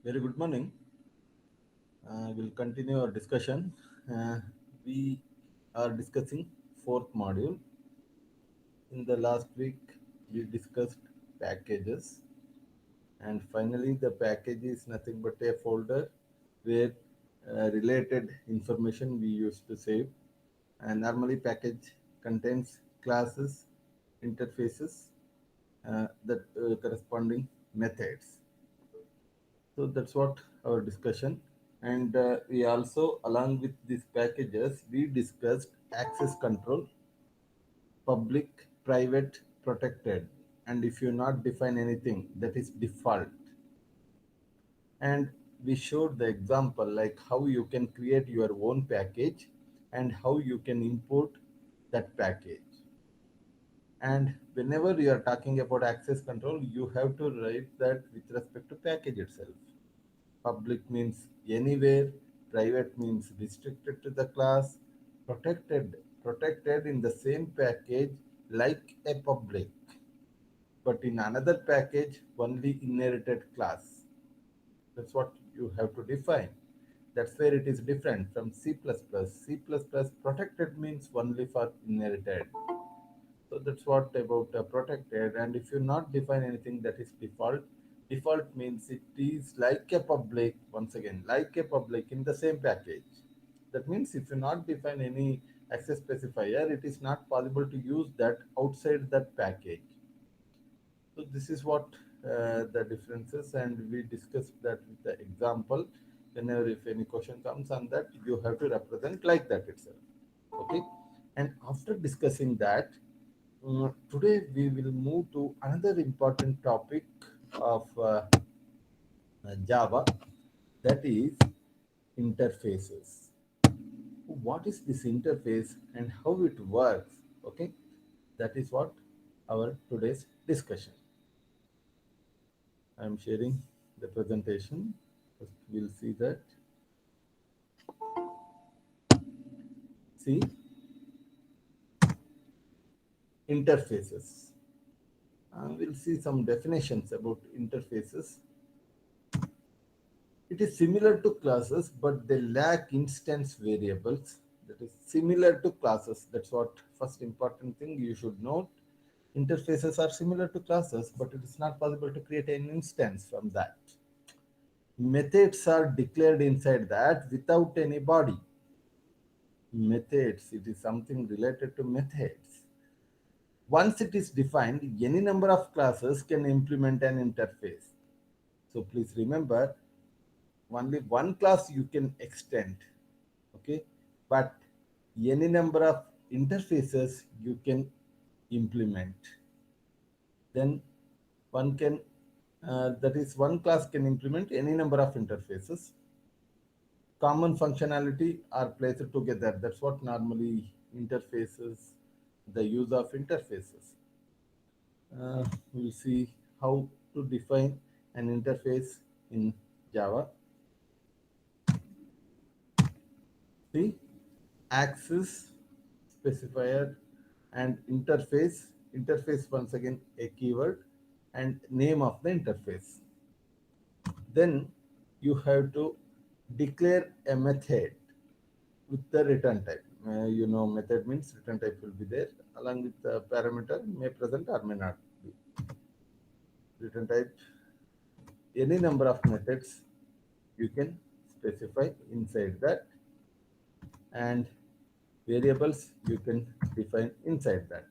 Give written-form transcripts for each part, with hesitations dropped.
Very good morning. We'll continue our discussion. We are discussing fourth module. In the last week, we discussed packages, and finally, the package is nothing but a folder where related information we used to save. And normally, package contains classes, interfaces, that corresponding methods. So that's what our discussion. And we also, along with these packages, we discussed access control, public, private, protected. And if you not define anything, that is default. And we showed the example like how you can create your own package and how you can import that package. And whenever you are talking about access control, you have to write that with respect to package itself. Public means anywhere, private means restricted to the class, protected in the same package like a public, but in another package only inherited class. That's what you have to define. That's where it is different from C++. C++ protected means only for inherited. So that's what about protected. And if you not define anything, that is default. Default means it is like a public, once again, like a public in the same package. That means if you not define any access specifier, it is not possible to use that outside that package. So this is what the differences, and we discussed that with the example. Whenever if any question comes on that, you have to represent like that itself. Okay. And after discussing that, today we will move to another important topic of Java, that is interfaces. What is this interface and how it works? Okay, that is what our today's discussion. I am sharing the presentation. First, we'll see that. See, interfaces. We'll see some definitions about interfaces. It is similar to classes, but they lack instance variables. That is similar to classes. That's what first important thing you should note. Interfaces are similar to classes, but it is not possible to create an instance from that. Methods are declared inside that without any body. Methods, it is something related to methods. Once it is defined, any number of classes can implement an interface. So please remember, only one class you can extend, okay, but any number of interfaces you can implement. Then one can that is one class can implement any number of interfaces. Common functionality are placed together. That's what normally interfaces, the use of interfaces. We'll see how to define an interface in Java. See, access specifier and interface. Interface, once again, a keyword, and name of the interface. Then you have to declare a method with the return type. Method means return type will be there along with the parameter may present or may not be. Return type, any number of methods you can specify inside that, and variables you can define inside that.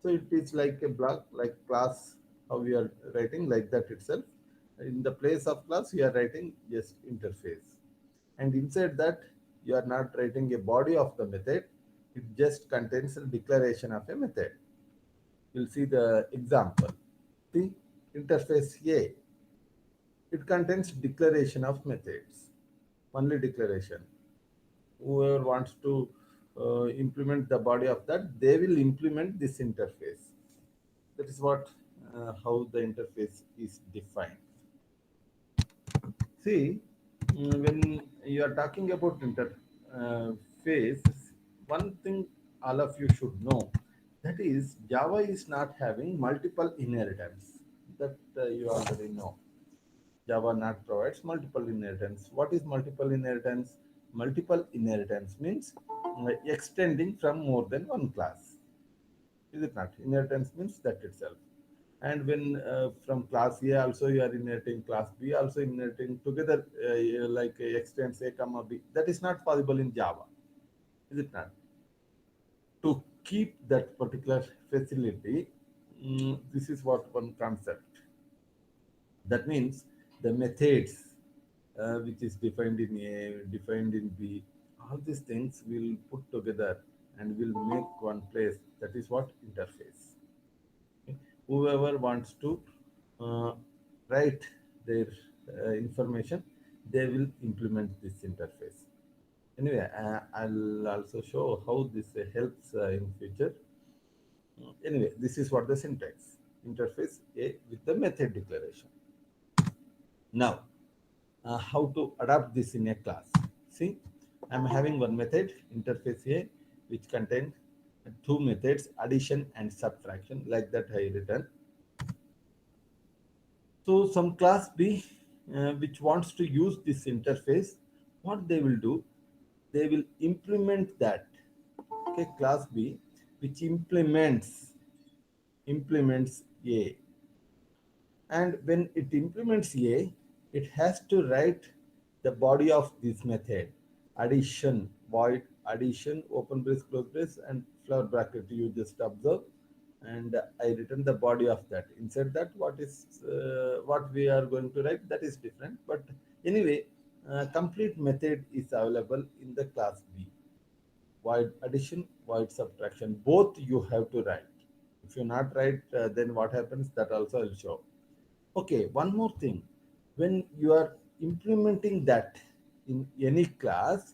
So it is like a block, like class, how we are writing like that itself. In the place of class, you are writing just interface. And inside that, you are not writing a body of the method. It just contains a declaration of a method. You'll see the example. See, interface A. It contains declaration of methods. Only declaration. Whoever wants to implement the body of that, they will implement this interface. That is what how the interface is defined. See, when you are talking about interface, one thing all of you should know, that is Java is not having multiple inheritance. That you already know. Java not provides multiple inheritance. What is multiple inheritance? Multiple inheritance means extending from more than one class. Is it not? Inheritance means that itself. And when from class A also you are inheriting, class B also inheriting together, like extends A comma B. That is not possible in Java. Is it not? To keep that particular facility, this is what one concept. That means the methods which is defined in A, defined in B, all these things will put together and will make one place. That is what interface. Okay. Whoever wants to uh, write their information, they will implement this interface. Anyway, I'll also show how this helps in future. Anyway, this is what the syntax interface A with the method declaration. Now, how to adapt this in a class? See, I'm having one method interface A which contains two methods, addition and subtraction, like that I written. So some class B which wants to use this interface, what they will do, they will implement that. Okay, class B which implements A, and when it implements A, it has to write the body of this method, addition, void addition, open brace, close brace, and flower bracket. You just observe, and I written the body of that. Inside that, what we are going to write, that is different. But anyway, complete method is available in the class B. Void addition, void subtraction, both you have to write. If you not write, then what happens? That also will show. Okay, one more thing. When you are implementing that in any class,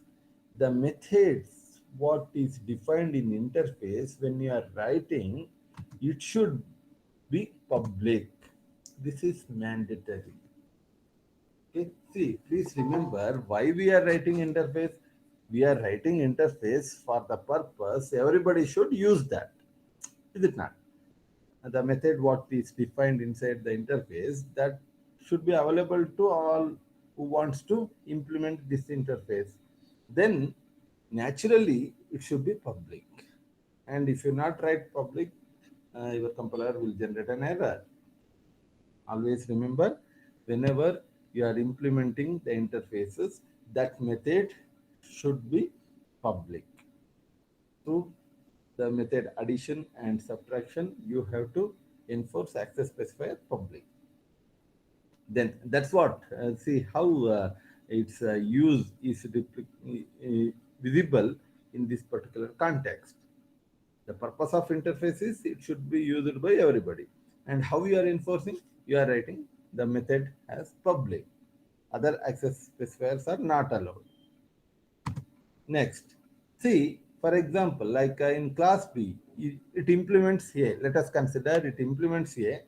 the methods, what is defined in interface, when you are writing, it should be public. This is mandatory. Okay, see, please remember why we are writing interface. We are writing interface for the purpose everybody should use that. Is it not? The method what is defined inside the interface, that should be available to all who wants to implement this interface. Then naturally it should be public. And if you not write public, your compiler will generate an error. Always remember, whenever you are implementing the interfaces, that method should be public. To the method addition and subtraction, you have to enforce access specifier public. Then that's what, see how its use is visible in this particular context. The purpose of interface is it should be used by everybody. And how you are enforcing? You are writing the method as public. Other access specifiers are not allowed. Next, see, for example, like in class B, it implements A. Let us consider it implements A.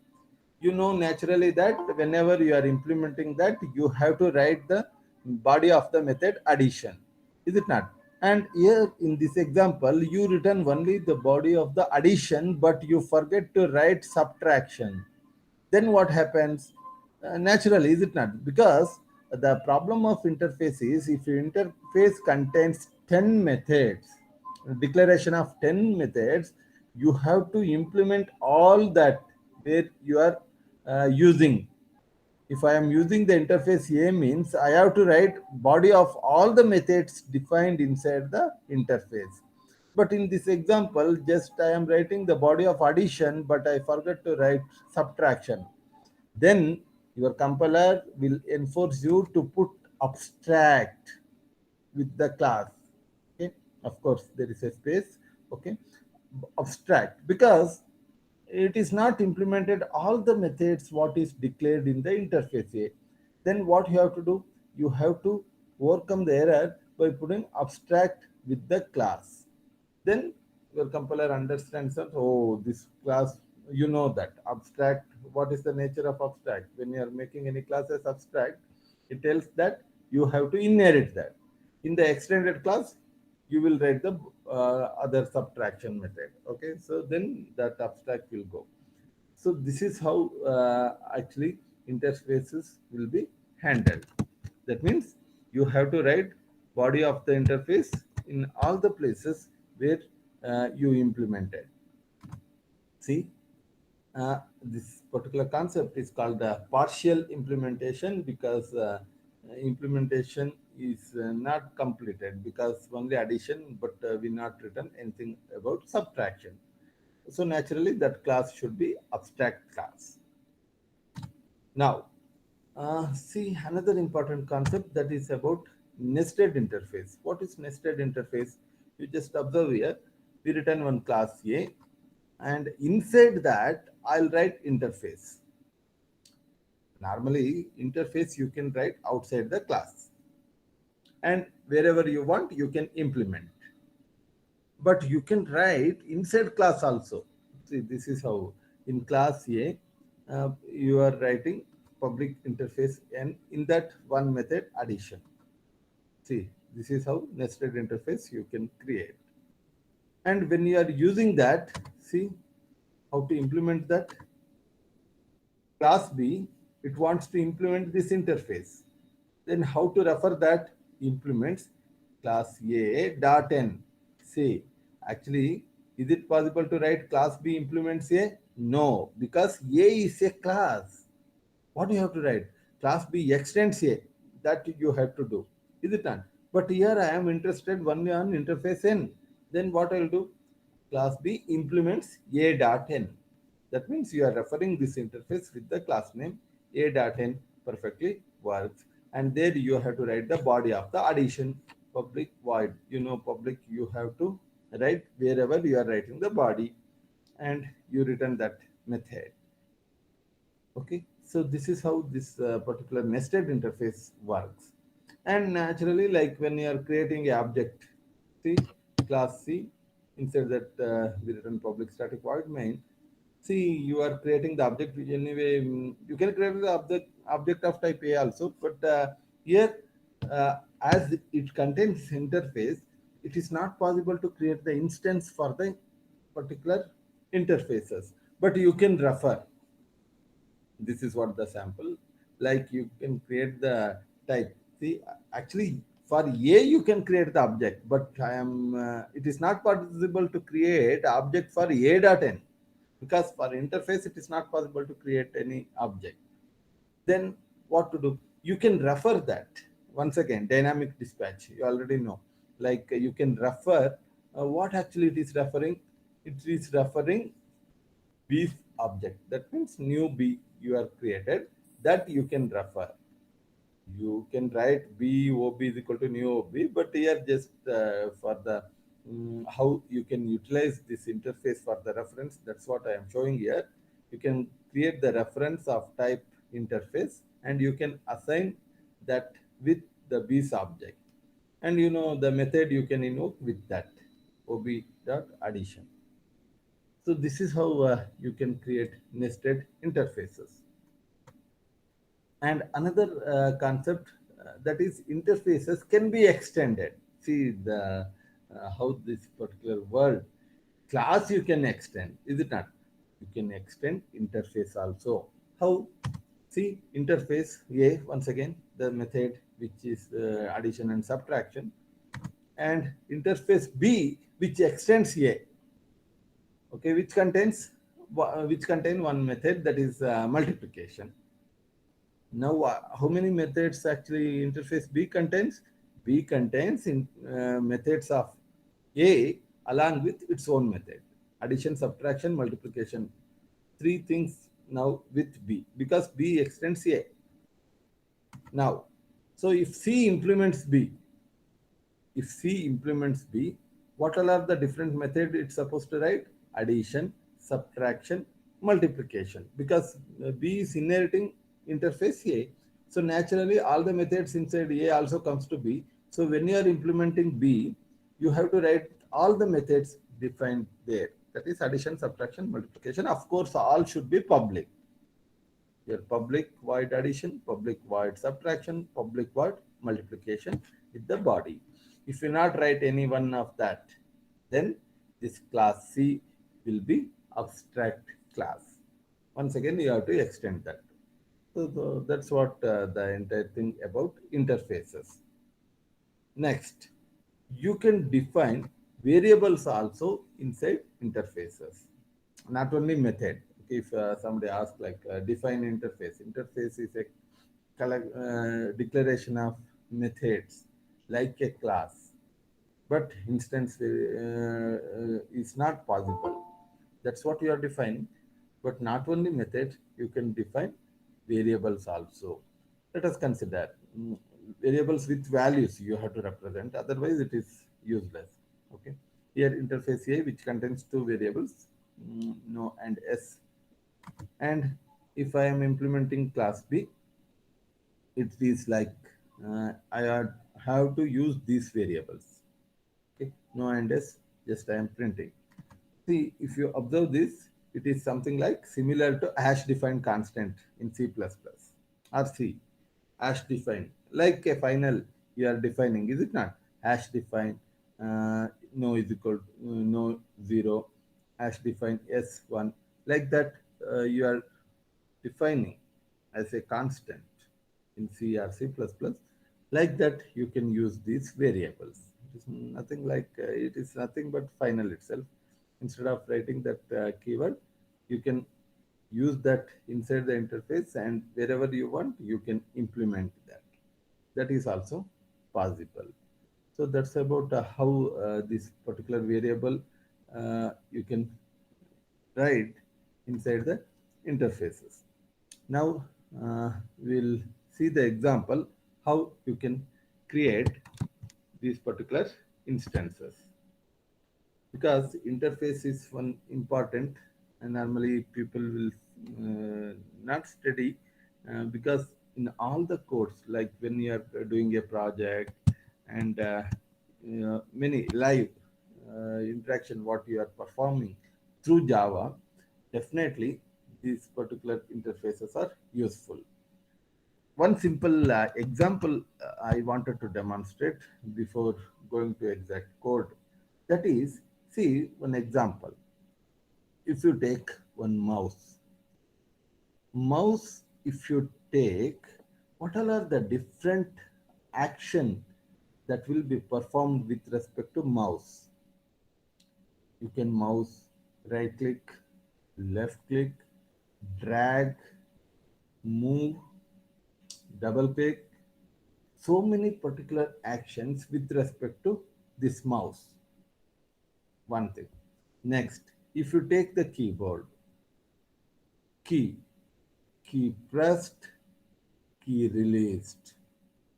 You know naturally that whenever you are implementing that, you have to write the body of the method addition. Is it not? And here in this example, you return only the body of the addition, but you forget to write subtraction. Then what happens? Naturally, is it not? Because the problem of interface is if your interface contains 10 methods, declaration of 10 methods, you have to implement all that where you are using. If I am using the interface A means I have to write body of all the methods defined inside the interface. But in this example, just I am writing the body of addition, but I forget to write subtraction. Then your compiler will enforce you to put abstract with the class. Okay, of course there is a space. Okay, abstract, because it is not implemented all the methods what is declared in the interface A. Then what you have to do? You have to overcome the error by putting abstract with the class. Then your compiler understands that, oh, this class, you know that abstract, what is the nature of abstract? When you are making any class as abstract, it tells that you have to inherit that. In the extended class, you will write the other subtraction method. Okay, so then that abstract will go. So this is how actually interfaces will be handled. That means you have to write body of the interface in all the places where you implemented. See, this particular concept is called partial implementation because implementation is not completed because only addition, but we not written anything about subtraction. So naturally, that class should be abstract class. Now, see another important concept that is about nested interface. What is nested interface? You just observe here. We return one class A, and inside that I'll write interface. Normally, interface you can write outside the class, and wherever you want, you can implement. But you can write inside class also. See, this is how in class A, you are writing public interface, and in that one method addition. See, this is how nested interface you can create. And when you are using that, see how to implement that. Class B, it wants to implement this interface. Then how to refer that implements class A dot n. Say, actually, is it possible to write class B implements A? No, because A is a class. What you have to write? Class B extends A. That you have to do. Is it not? But here I am interested only on interface N. Then what I will do? Class B implements A dot N. That means you are referring this interface with the class name A dot N perfectly works. And there you have to write the body of the addition public void. You know, public you have to write wherever you are writing the body, and you return that method. Okay, so this is how this particular nested interface works. And naturally, like when you are creating a object, see class C, inside that we return public static void main. See, you are creating the object which anyway you can create the object of type A also, but here as it contains interface, it is not possible to create the instance for the particular interfaces, but you can refer. This is what the sample, like you can create the type. See, actually for A you can create the object, but I am it is not possible to create object for A dot n, because for interface it is not possible to create any object. Then what to do? You can refer that. Once again, dynamic dispatch, you already know. Like you can refer what actually it is referring. It is referring B's object. That means new B you are created, that you can refer. You can write B OB is equal to new OB, but here just for the how you can utilize this interface for the reference. That's what I am showing here. You can create the reference of type interface, and you can assign that with the B's object. And you know the method you can invoke with that OB dot addition. So this is how you can create nested interfaces. And another concept that is interfaces can be extended. See the how this particular word class you can extend, is it not? You can extend interface also. How? See interface A, once again the method which is addition and subtraction, and interface B which extends A, okay, which contain one method, that is multiplication. Now how many methods actually interface B contains? B contains in methods of A along with its own method: addition, subtraction, multiplication. Three things now with B, because B extends A. Now, so if C implements B, if C implements B, what all are the different methods it's supposed to write? Addition, subtraction, multiplication. Because B is inheriting interface A. So naturally, all the methods inside A also comes to B. So when you are implementing B, you have to write all the methods defined there. That is addition, subtraction, multiplication. Of course, all should be public. Your public void addition, public void subtraction, public void multiplication with the body. If you not write any one of that, then this class C will be abstract class. Once again, you have to extend that. So that's what the entire thing about interfaces. Next, you can define variables also inside interfaces, not only method. If somebody asks like define interface, interface is a declaration of methods like a class, but instance is not possible. That's what you are defining. But not only methods, you can define variables also. Let us consider variables with values you have to represent, otherwise it is useless. Okay. Here interface A which contains two variables, no and s, and if I am implementing class B, it is like have to use these variables. Okay, no and s, just I am printing. See, if you observe this, it is something like similar to hash defined constant in C++ or C. Hash defined, like a final you are defining, is it not? Hash define no is equal to, no 0, hash define s1, like that you are defining as a constant in C or C++. Like that, you can use these variables. It is nothing like it is nothing but final itself. Instead of writing that keyword, you can use that inside the interface, and wherever you want, you can implement that. That is also possible. So that's about how this particular variable you can write inside the interfaces. Now we'll see the example how you can create these particular instances, because interface is one important, and normally people will not study because in all the codes, like when you are doing a project and many live interaction what you are performing through Java, definitely these particular interfaces are useful. One simple example I wanted to demonstrate before going to exact code. That is, see one example. If you take one mouse, if you take, what all are the different action that will be performed with respect to mouse? You can mouse right click, left click, drag, move, double click, so many particular actions with respect to this mouse. One thing. Next, if you take the keyboard, key, key pressed, key released.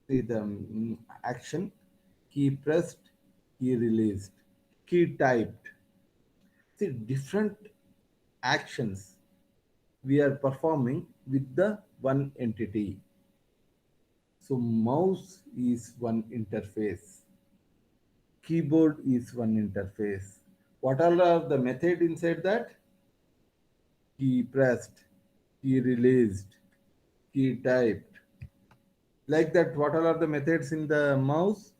See the action, key pressed, key released, key typed. See different actions we are performing with the one entity. So mouse is one interface, keyboard is one interface. What all are the method inside that? Key pressed, key released, key typed. Like that, what all are the methods in the mouse?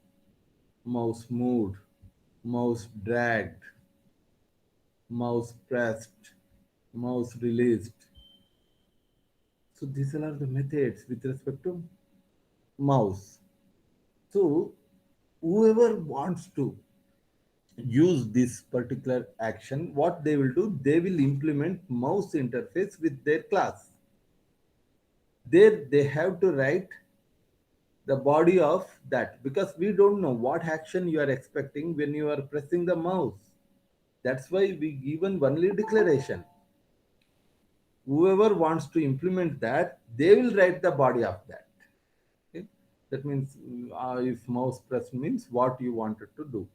Mouse moved, mouse dragged, mouse pressed, mouse released. So these are the methods with respect to mouse. So whoever wants to use this particular action, what they will do, they will implement mouse interface with their class. There they have to write the body of that, because we don't know what action you are expecting when you are pressing the mouse. That's why we given only declaration. Whoever wants to implement that, they will write the body of that. Okay? That means if mouse press means what you wanted to do,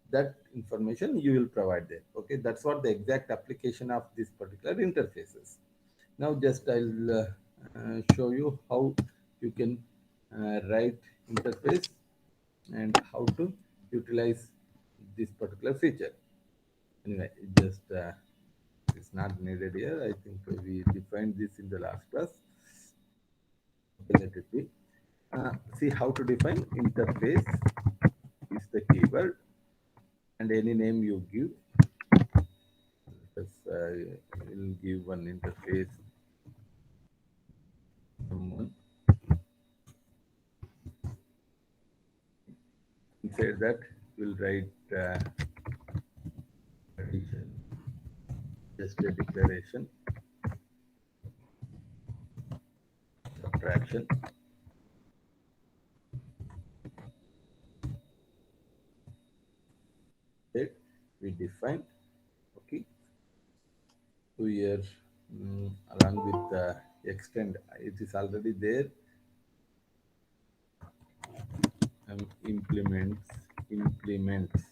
that information you will provide there. Okay, that's what the exact application of this particular interfaces. Now just I'll show you how you can write interface and how to utilize this particular feature. Anyway, just it's not needed here. I think we defined this in the last class. Okay, let it be. See how to define interface is the keyword, and any name you give. Just will give one interface M1. Inside that, we'll write addition, just a declaration, subtraction, that we define. Okay, so here along with the extend, it is already there. Implements.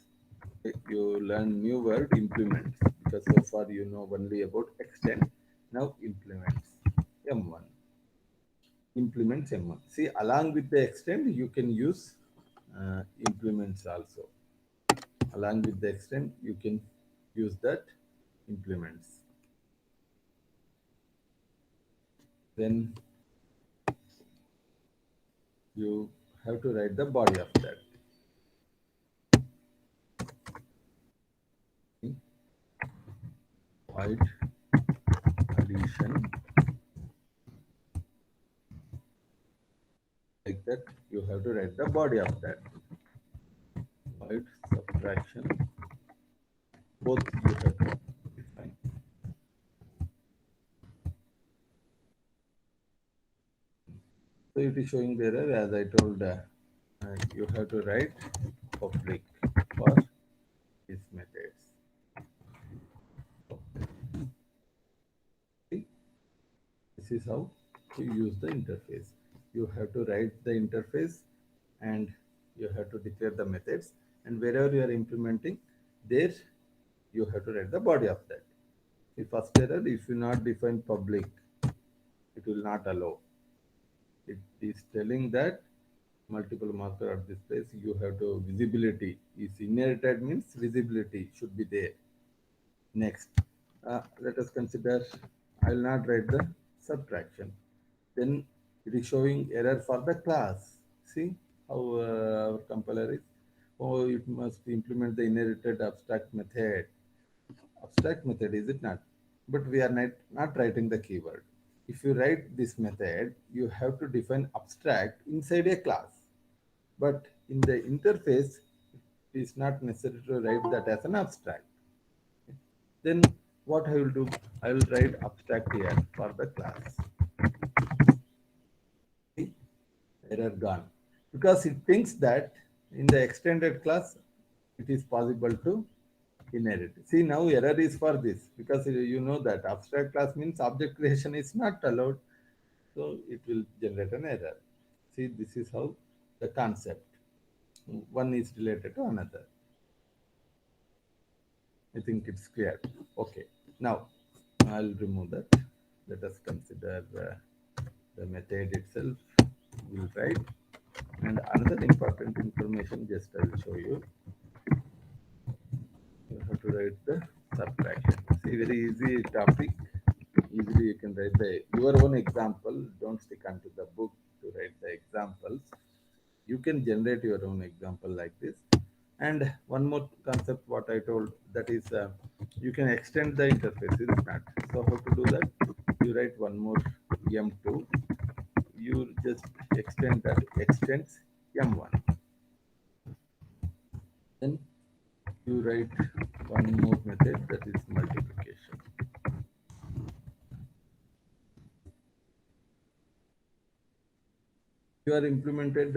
You learn new word, implements, because so far you know only about extend. Now implements, M1. Implements M1. See, along with the extend, you can use implements also. Along with the extend, you can use that implements. Then you have to write the body of that. Void addition, like that. You have to write the body of that. Void subtraction, both you have to define. So it is showing the error, as I told. You have to write public for these methods. Okay. This is how to use the interface. You have to write the interface and you have to declare the methods, and wherever you are implementing, there you have to write the body of that. The first error, if you not define public, it will not allow. It is telling that multiple marker at this place, you have to visibility is inherited, means visibility should be there. Next, let us consider, I will not write the subtraction. Then it is showing error for the class. See how our compiler is. Oh, it must implement the inherited abstract method. Abstract method, is it not? But we are not writing the keyword. If you write this method, you have to define abstract inside a class. But in the interface, it is not necessary to write that as an abstract. Then what I will do, I will write abstract here for the class. See, error gone. Because it thinks that in the extended class, it is possible to inherit. See, now error is for this, because you know that abstract class means object creation is not allowed. So it will generate an error. See, this is how the concept. One is related to another. I think it's clear. Okay. Now, I'll remove that. Let us consider the method itself. We'll write. And another important information, just I'll show you. You have to write the subtraction. See, very easy topic. Easily you can write your own example. Don't stick onto the book to write the examples. You can generate your own example like this. And one more concept, what I told, that is you can extend the interface, is it not? So how to do that? You write one more M2. You just extend that, extends M1. Then you write one more method, that is multiplication. You are implemented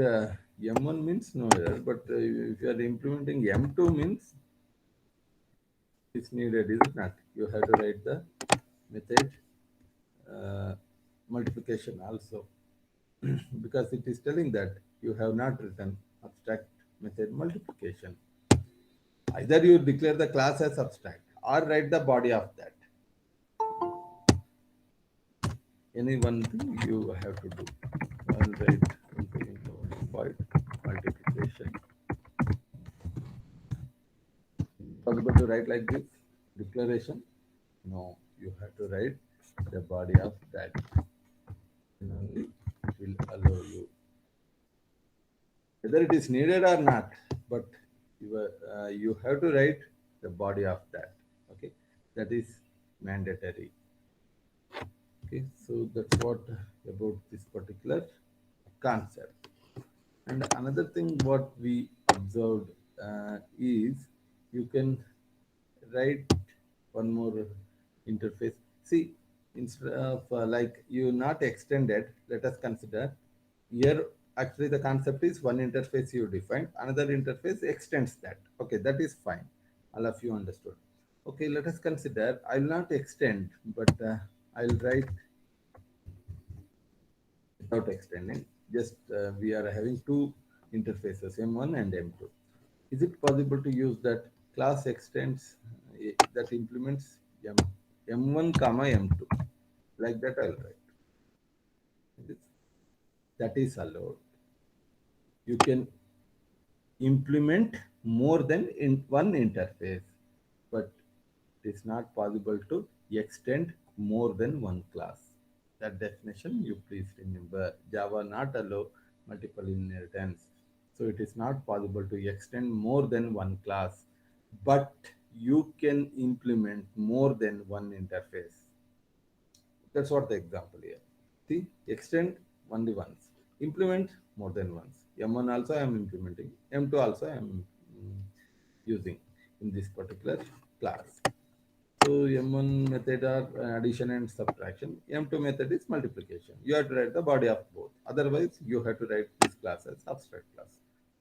M1 means no error, but if you are implementing M2 means it's needed, is it not? You have to write the method multiplication also, because it is telling that you have not written abstract method multiplication. Either you declare the class as abstract or write the body of that. Any one thing you have to do. I'll write void multiplication. Possible to write like this? Declaration? No, you have to write the body of that. And only it will allow you. Whether it is needed or not, but you have to write the body of that. Okay, that is mandatory. Okay, so that's what about this particular concept. And another thing what we observed is you can write one more interface. See, instead of like you not extended, let us consider here actually the concept is one interface you define, another interface extends that. Okay, that is fine. All of you understood. Okay, let us consider I will not extend, but I'll write without extending. Just we are having two interfaces, M1 and M2. Is it possible to use that class extends that implements M1 comma M2? Like that I'll write. That is allowed. You can implement more than in one interface, but it is not possible to extend more than one class. That definition you please remember. Java not allow multiple inheritance. So it is not possible to extend more than one class, but you can implement more than one interface. That's what the example here. See, extend only once, implement more than once. M1 also I am implementing, M2 also I am using in this particular class. So M1 method are addition and subtraction. M2 method is multiplication. You have to write the body of both. Otherwise, you have to write this class as abstract class.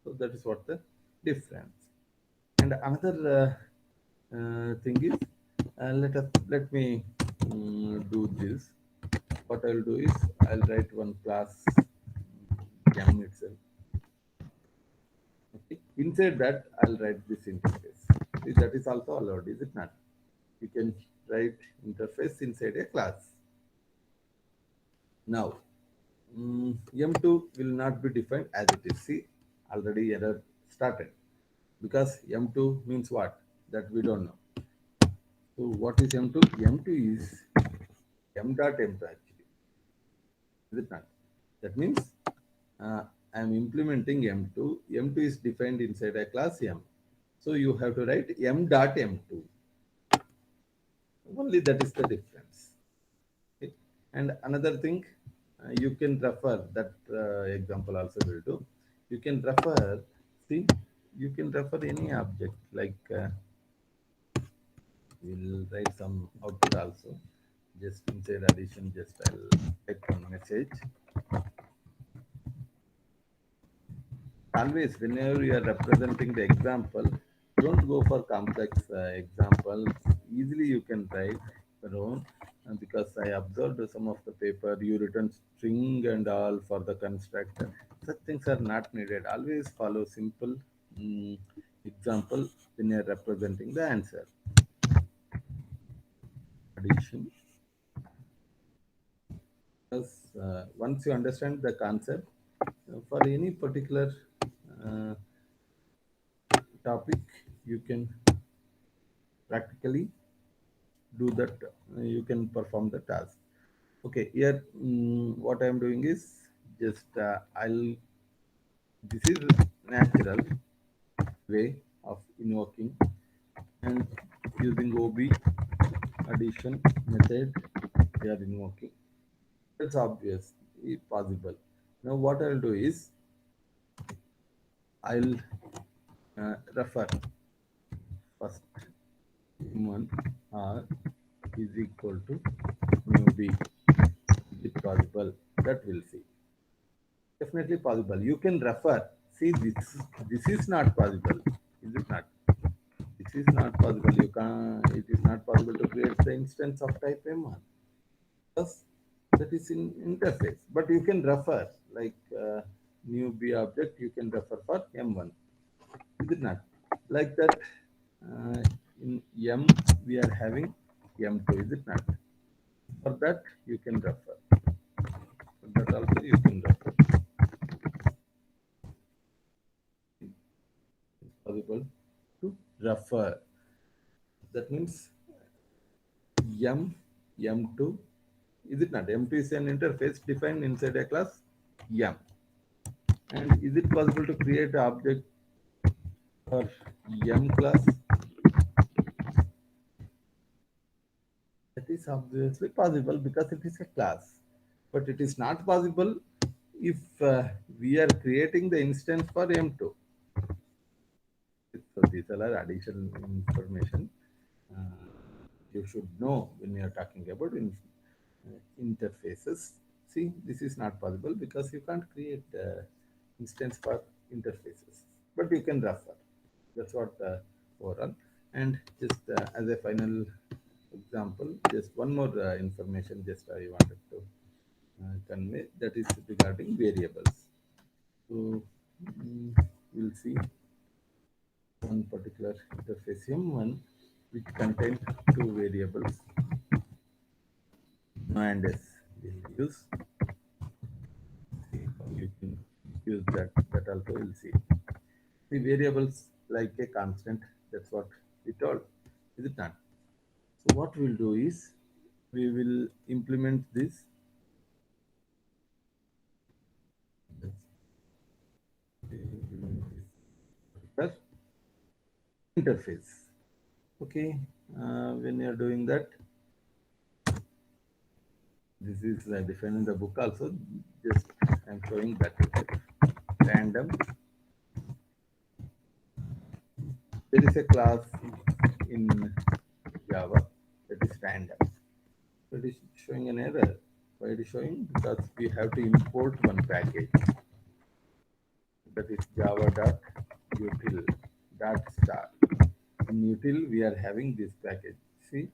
So that is what the difference. And another thing is, let me do this. What I'll do is I'll write one class M itself. Okay. Inside that I'll write this interface. See, that is also allowed, is it not? You can write interface inside a class. Now, M2 will not be defined as it is. See, already error started because M2 means what? That we don't know. So what is M2? M2 is M dot M2 actually. Is it not? That means I am implementing M2. M2 is defined inside a class M. So you have to write M dot M2. Only that is the difference. Okay. And another thing, you can refer that example also will do. You can refer, see, you can refer any object like we'll write some output also. Just inside addition, just I'll type one message. Always, whenever you are representing the example, don't go for complex examples. Easily you can write your own. Because I observed some of the paper, you written string and all for the constructor. Such things are not needed. Always follow simple mm, example when you are representing the answer. Addition. Because once you understand the concept, for any particular uh, topic, you can practically do that. You can perform the task. Okay, here what I am doing is just I'll. This is natural way of invoking and using OB addition method. We are invoking. That's obvious, possible. Now what I'll do is I'll refer first one R is equal to mu B. Is it possible? That we'll see. Definitely possible. You can refer. See, this is not possible. Is it not? This is not possible. You can. It is not possible to create the instance of type M1. Because that is in interface. But you can refer like new B object. You can refer for M1. Is it not? Like that. Uh, in M we are having M2. Is it not? For that you can refer. For that also you can refer. Possible to refer. That means M, M2, is it not? M2 is an interface defined inside a class M. And is it possible to create an object for M class? That is obviously possible because it is a class. but it is not possible if we are creating the instance for M2. So these are additional information you should know when you are talking about interfaces. See, this is not possible because you can't create instance for interfaces, but you can refer. That's what overall. And just as a final example, just one more information just I wanted to convey, that is regarding variables. So we'll see one particular interface M1 which contains two variables no and s. We'll use, see how you can use that also we'll see. The variables like a constant, that's what we told, is it not? So what we'll do is we will implement this interface. Okay, when you're doing that, this is defined in the book also. Just I'm showing that random. There is a class in Java that is random. So it is showing an error. Why it is showing? Because we have to import one package, that is java.util.star. In util, we are having this package. See,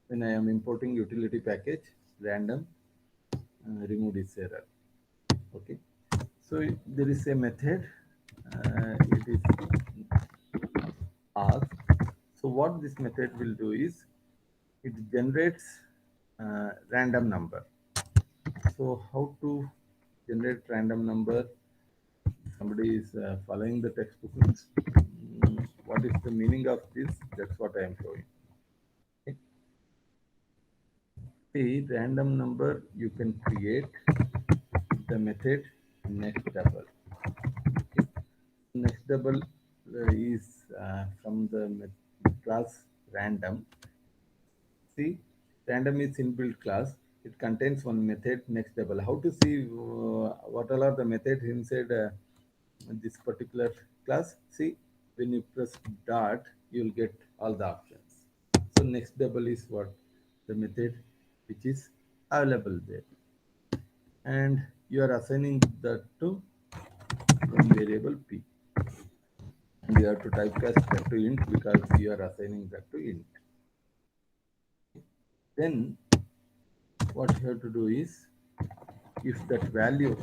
when I am importing utility package, random, remove this error. Okay. So there is a method. It is ask. So what this method will do is it generates random number. So how to generate random number? Somebody is following the textbook means what is the meaning of this? That's what I am showing. Okay. See, random number you can create the method next double. Okay. Next double is from the class random. See, random is inbuilt class. It contains one method next double. How to see what all are the methods inside this particular class? See, when you press dot, you will get all the options. So next double is what? The method which is available there. And you are assigning that to one variable p. And you have to typecast that to int because you are assigning that to int. Then what you have to do is, if that value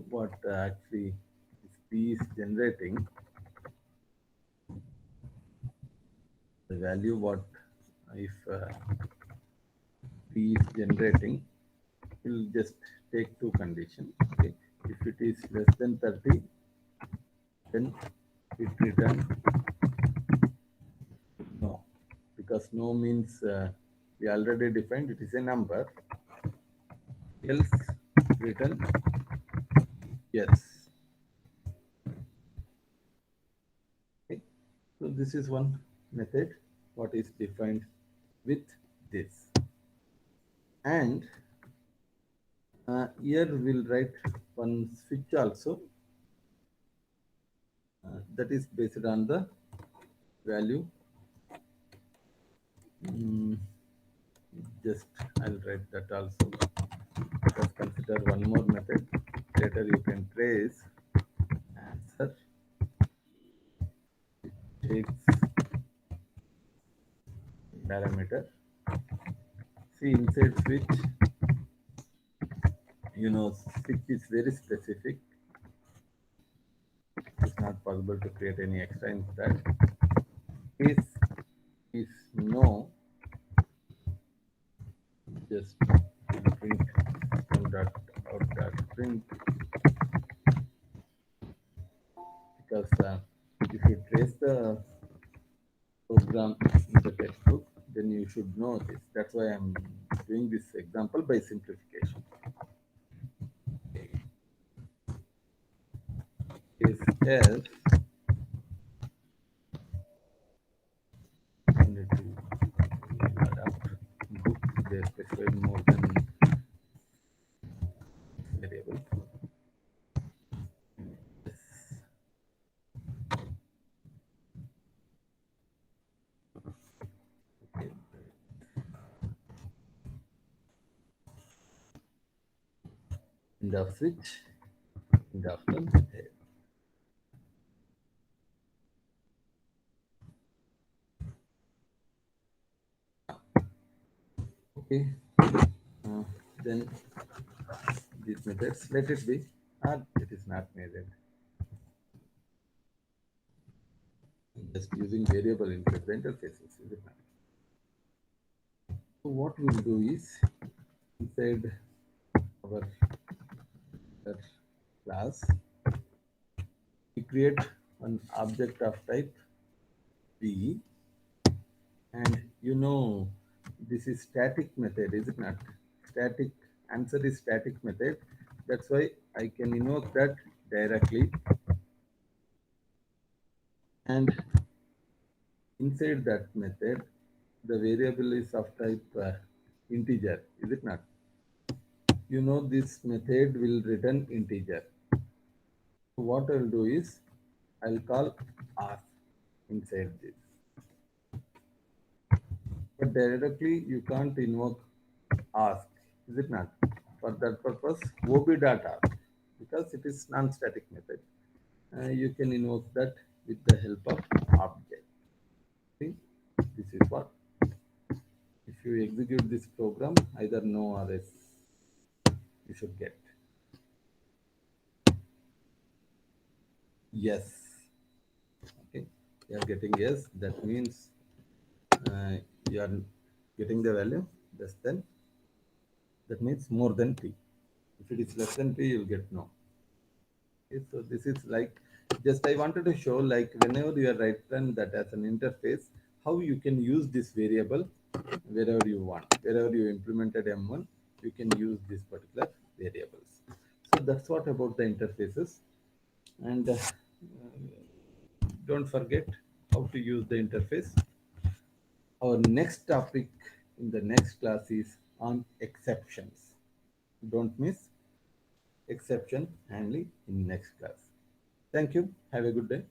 what actually this p is generating, the value what if p is generating, we'll just take two conditions. Okay. If it is less than 30, then it return no, because no means we already defined it is a number, else return yes. Okay. So this is one method what is defined with this. And here we'll write one switch also that is based on the value. Just I'll write that also. Let us consider one more method. Later you can trace answer. It takes parameter. See, inside switch, switch is very specific. It's not possible to create any extra in that. Case is no, just print print, because if you trace the program in the textbook, then you should know this. That's why I'm doing this example by simplification. Is else and to adapt book they specified more than variable. Okay. End of switch, end of the method. Okay. Uh, then these methods, let it be, or it is not needed. Just using variable into the interfaces, is it not? So what we'll do is inside our class, we create an object of type B, and this is static method, is it not? Static answer is static method. That's why I can invoke that directly, and inside that method, the variable is of type integer, is it not? This method will return integer. So what I'll do is I'll call ask inside this. But directly you can't invoke ask, is it not? For that purpose, ob.ask, because it is non-static method. You can invoke that with the help of object. See, this is what. If you execute this program, either no or yes, you should get. Yes. Okay. You are getting yes. That means you are getting the value less than. That means more than p. If it is less than p, you'll get no. Okay, so this is like, just I wanted to show, like, whenever you are writing that as an interface, how you can use this variable wherever you want. Wherever you implemented M1, you can use these particular variables. So that's what about the interfaces. And don't forget how to use the interface. Our next topic in the next class is on exceptions. Don't miss exception handling in next class. Thank you. Have a good day.